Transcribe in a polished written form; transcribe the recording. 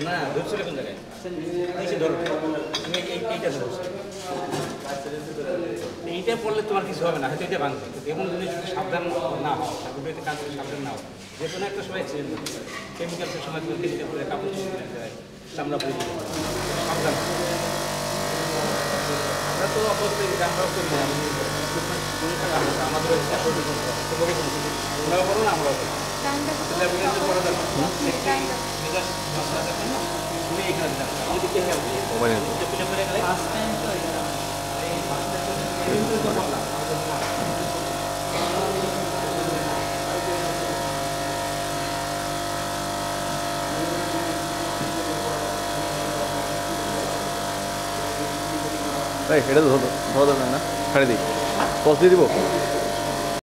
না ধরছিল কোন জায়গায় ধরো তুমি এইটা ধরছো এইটা পড়লে তোমার কিছু হবে না, হয়তো এটা ভাঙবে। এমন জিনিস যদি সাবধান না হও, ঠাকুরবাড়িতে কাজ করে সাবধান না হও, যে কোনো একটা সময় অ্যাক্সিডেন্ট হতে পারে। কেমিক্যালসের সময় তুমি কেমিক্যাল করে কাপড় চামড়া পরে সাবধান। আমরা তো অবশ্যই আমরাও করি না, আমাদের ওনারাও করো না, আমরাও করি। তুমি এখানে এটা তো ধরো না, ছাড়ে দিই, টস দিয়ে দিব।